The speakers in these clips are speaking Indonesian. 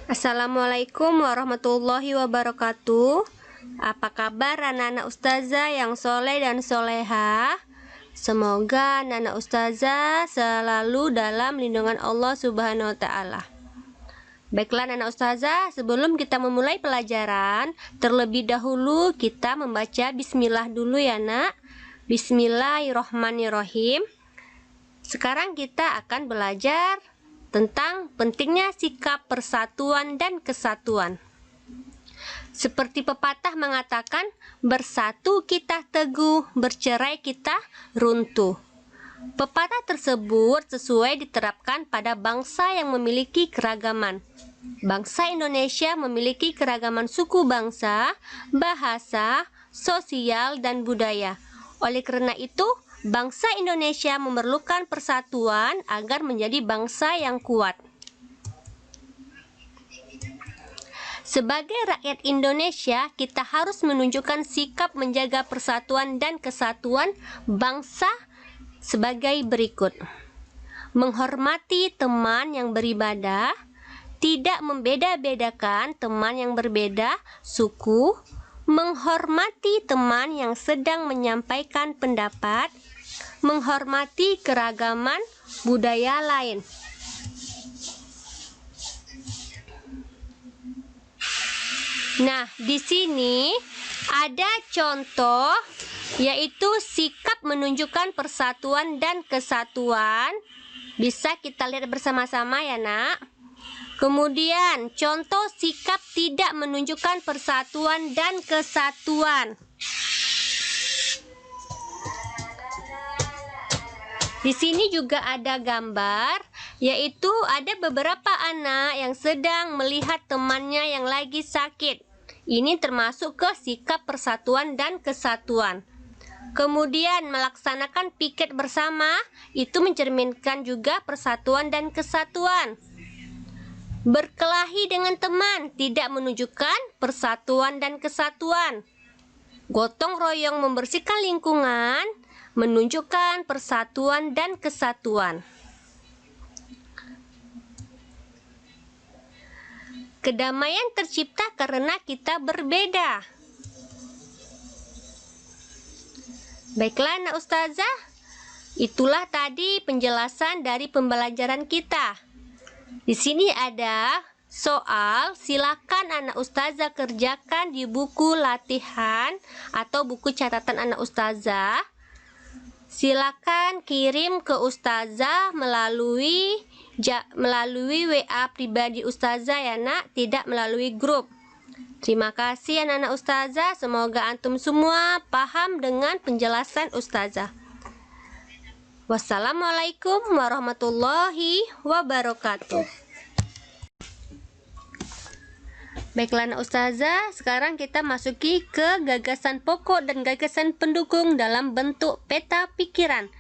Assalamualaikum warahmatullahi wabarakatuh. Apa kabar anak-anak ustazah yang soleh dan soleha? Semoga anak-anak ustazah selalu dalam lindungan Allah Subhanahu wa Ta'ala. Baiklah anak ustazah, sebelum kita memulai pelajaran, terlebih dahulu kita membaca bismillah dulu ya nak. Bismillahirrohmanirrohim. Sekarang kita akan belajar tentang pentingnya sikap persatuan dan kesatuan. Seperti pepatah mengatakan, bersatu kita teguh, bercerai kita runtuh. Pepatah tersebut sesuai diterapkan pada bangsa yang memiliki keragaman. Bangsa Indonesia memiliki keragaman suku bangsa, bahasa, sosial, dan budaya. Oleh karena itu, bangsa Indonesia memerlukan persatuan agar menjadi bangsa yang kuat. Sebagai rakyat Indonesia, kita harus menunjukkan sikap menjaga persatuan dan kesatuan bangsa sebagai berikut. Menghormati teman yang beribadah, tidak membeda-bedakan teman yang berbeda suku, menghormati teman yang sedang menyampaikan pendapat, menghormati keragaman budaya lain. Nah, di sini ada contoh yaitu sikap menunjukkan persatuan dan kesatuan. Bisa kita lihat bersama-sama ya, Nak. Kemudian, contoh sikap tidak menunjukkan persatuan dan kesatuan. Di sini juga ada gambar, yaitu ada beberapa anak yang sedang melihat temannya yang lagi sakit. Ini termasuk ke sikap persatuan dan kesatuan. Kemudian melaksanakan piket bersama, itu mencerminkan juga persatuan dan kesatuan. Berkelahi dengan teman tidak menunjukkan persatuan dan kesatuan. Gotong royong membersihkan lingkungan menunjukkan persatuan dan kesatuan. Kedamaian tercipta karena kita berbeda. Baiklah anak ustazah, itulah tadi penjelasan dari pembelajaran kita. Di sini ada soal, silakan anak ustazah kerjakan di buku latihan atau buku catatan anak ustazah. Silakan kirim ke ustazah melalui WA pribadi ustazah ya nak, tidak melalui grup. Terima kasih anak-anak ustazah, semoga antum semua paham dengan penjelasan ustazah. Wassalamualaikum warahmatullahi wabarakatuh. Baiklah anak ustazah, sekarang kita masuki ke gagasan pokok dan gagasan pendukung dalam bentuk peta pikiran.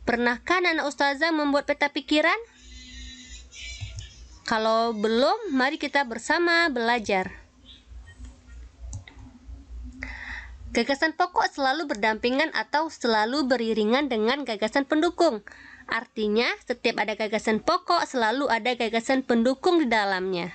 Pernahkah anak ustazah membuat peta pikiran? Kalau belum, mari kita bersama belajar. Gagasan pokok selalu berdampingan atau selalu beriringan dengan gagasan pendukung. Artinya, setiap ada gagasan pokok, selalu ada gagasan pendukung di dalamnya.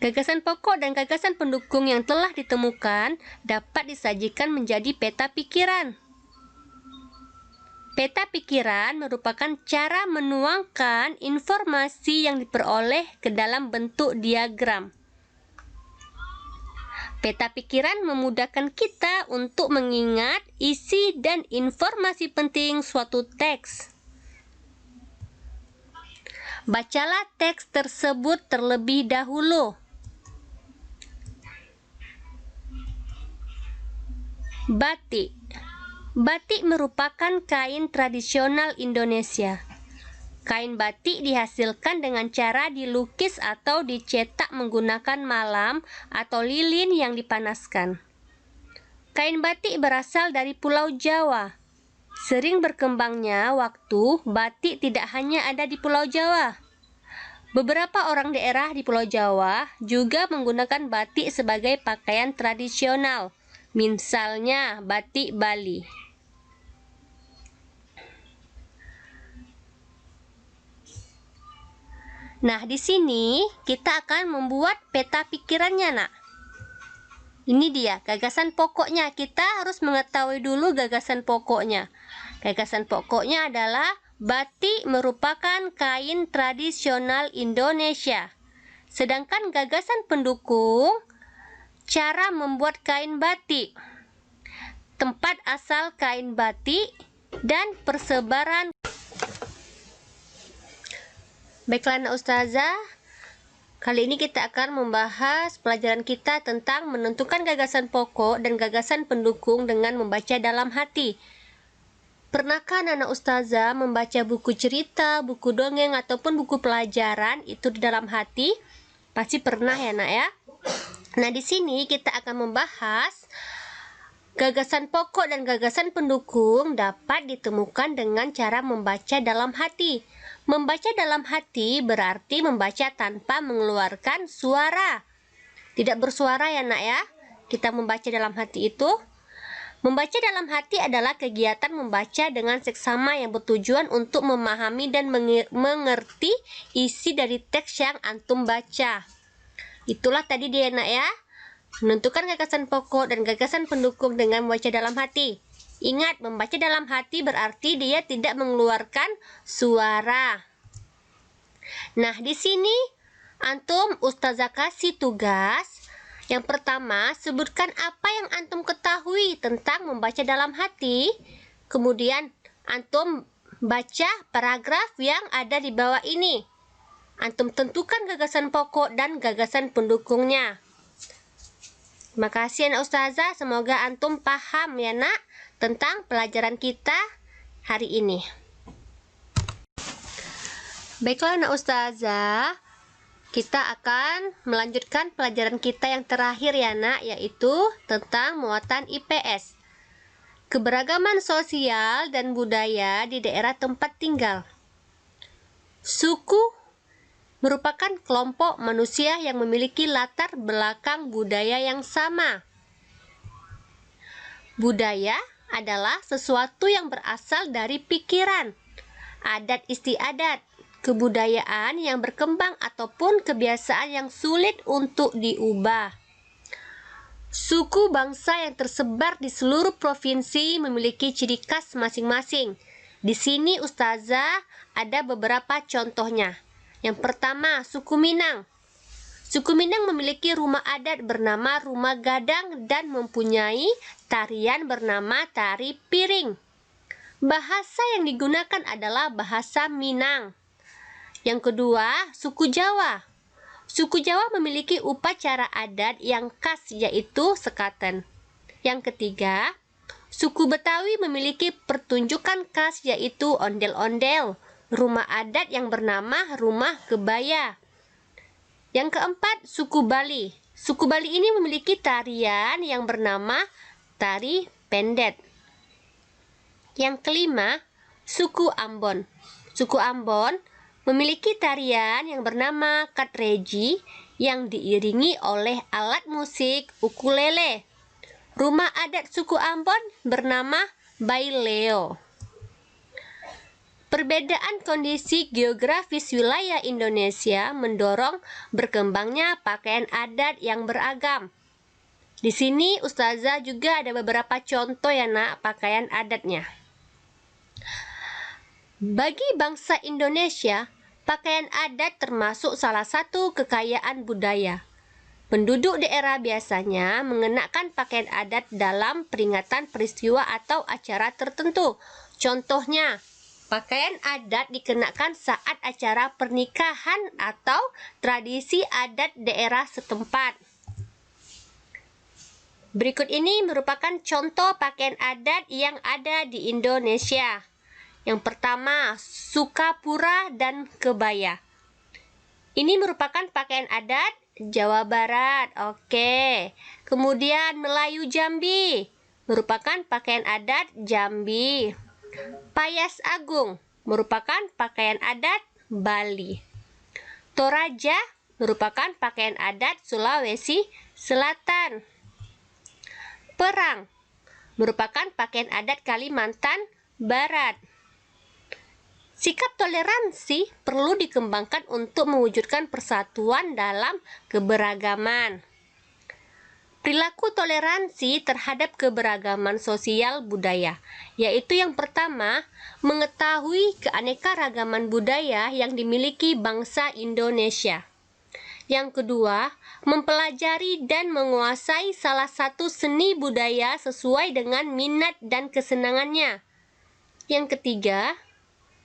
Gagasan pokok dan gagasan pendukung yang telah ditemukan dapat disajikan menjadi peta pikiran. Peta pikiran merupakan cara menuangkan informasi yang diperoleh ke dalam bentuk diagram. Peta pikiran memudahkan kita untuk mengingat isi dan informasi penting suatu teks. Bacalah teks tersebut terlebih dahulu. Batik. Batik merupakan kain tradisional Indonesia. Kain batik dihasilkan dengan cara dilukis atau dicetak menggunakan malam atau lilin yang dipanaskan. Kain batik berasal dari Pulau Jawa. Sering berkembangnya waktu, batik tidak hanya ada di Pulau Jawa. Beberapa orang daerah di Pulau Jawa juga menggunakan batik sebagai pakaian tradisional. Misalnya batik Bali. Nah, di sini kita akan membuat peta pikirannya, Nak. Ini dia gagasan pokoknya. Kita harus mengetahui dulu gagasan pokoknya. Gagasan pokoknya adalah batik merupakan kain tradisional Indonesia. Sedangkan gagasan pendukung, cara membuat kain batik, tempat asal kain batik, dan persebaran. Baiklah anak ustazah, kali ini kita akan membahas pelajaran kita tentang menentukan gagasan pokok dan gagasan pendukung dengan membaca dalam hati. Pernahkah anak ustazah membaca buku cerita, buku dongeng, ataupun buku pelajaran itu di dalam hati? Pasti pernah ya nak ya. Nah, di sini kita akan membahas gagasan pokok dan gagasan pendukung dapat ditemukan dengan cara membaca dalam hati. Membaca dalam hati berarti membaca tanpa mengeluarkan suara. Tidak bersuara ya nak ya. Kita membaca dalam hati itu. Membaca dalam hati adalah kegiatan membaca dengan seksama yang bertujuan untuk memahami dan mengerti isi dari teks yang antum baca. Itulah tadi dia nak ya. Menentukan gagasan pokok dan gagasan pendukung dengan membaca dalam hati. Ingat, membaca dalam hati berarti dia tidak mengeluarkan suara. Nah, di sini antum ustazah kasih tugas. Yang pertama, sebutkan apa yang antum ketahui tentang membaca dalam hati. Kemudian antum baca paragraf yang ada di bawah ini. Antum tentukan gagasan pokok dan gagasan pendukungnya. Terima kasih anak ustazah, semoga antum paham ya nak tentang pelajaran kita hari ini. Baiklah anak ustazah, kita akan melanjutkan pelajaran kita yang terakhir ya nak, yaitu tentang muatan IPS. Keberagaman sosial dan budaya di daerah tempat tinggal. Suku merupakan kelompok manusia yang memiliki latar belakang budaya yang sama. Budaya adalah sesuatu yang berasal dari pikiran, adat istiadat, kebudayaan yang berkembang ataupun kebiasaan yang sulit untuk diubah. Suku bangsa yang tersebar di seluruh provinsi memiliki ciri khas masing-masing. Di sini ustazah ada beberapa contohnya. Yang pertama, suku Minang. Suku Minang memiliki rumah adat bernama Rumah Gadang dan mempunyai tarian bernama Tari Piring. Bahasa yang digunakan adalah bahasa Minang. Yang kedua, suku Jawa. Suku Jawa memiliki upacara adat yang khas yaitu sekaten. Yang ketiga, suku Betawi memiliki pertunjukan khas yaitu ondel-ondel, rumah adat yang bernama Rumah Kebaya. Yang keempat, suku Bali. Suku Bali ini memiliki tarian yang bernama Tari Pendet. Yang kelima, suku Ambon. Suku Ambon memiliki tarian yang bernama Katreji yang diiringi oleh alat musik ukulele. Rumah adat suku Ambon bernama Baileo. Perbedaan kondisi geografis wilayah Indonesia mendorong berkembangnya pakaian adat yang beragam. Di sini ustazah juga ada beberapa contoh ya nak pakaian adatnya. Bagi bangsa Indonesia, pakaian adat termasuk salah satu kekayaan budaya. Penduduk daerah biasanya mengenakan pakaian adat dalam peringatan peristiwa atau acara tertentu. Contohnya, pakaian adat dikenakan saat acara pernikahan atau tradisi adat daerah setempat. Berikut ini merupakan contoh pakaian adat yang ada di Indonesia. Yang pertama, Sukapura dan Kebaya. Ini merupakan pakaian adat Jawa Barat. Oke. Kemudian Melayu Jambi merupakan pakaian adat Jambi. Payas Agung merupakan pakaian adat Bali. Toraja merupakan pakaian adat Sulawesi Selatan. perang merupakan pakaian adat Kalimantan Barat. Sikap toleransi perlu dikembangkan untuk mewujudkan persatuan dalam keberagaman. Perilaku toleransi terhadap keberagaman sosial budaya, yaitu yang pertama, mengetahui keanekaragaman budaya yang dimiliki bangsa Indonesia. Yang kedua, mempelajari dan menguasai salah satu seni budaya sesuai dengan minat dan kesenangannya. Yang ketiga,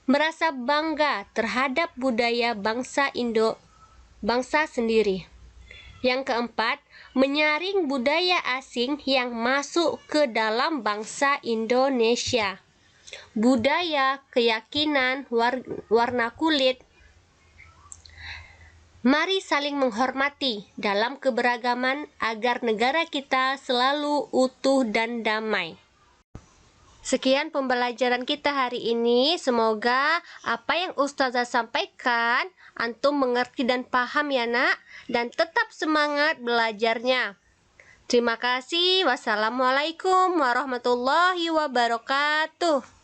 merasa bangga terhadap budaya bangsa sendiri. Yang keempat, menyaring budaya asing yang masuk ke dalam bangsa Indonesia. Budaya, keyakinan, warna kulit. Mari saling menghormati dalam keberagaman agar negara kita selalu utuh dan damai. Sekian pembelajaran kita hari ini. Semoga apa yang Ustazah sampaikan antum mengerti dan paham ya nak, dan tetap semangat belajarnya. Terima kasih. Wassalamualaikum warahmatullahi wabarakatuh.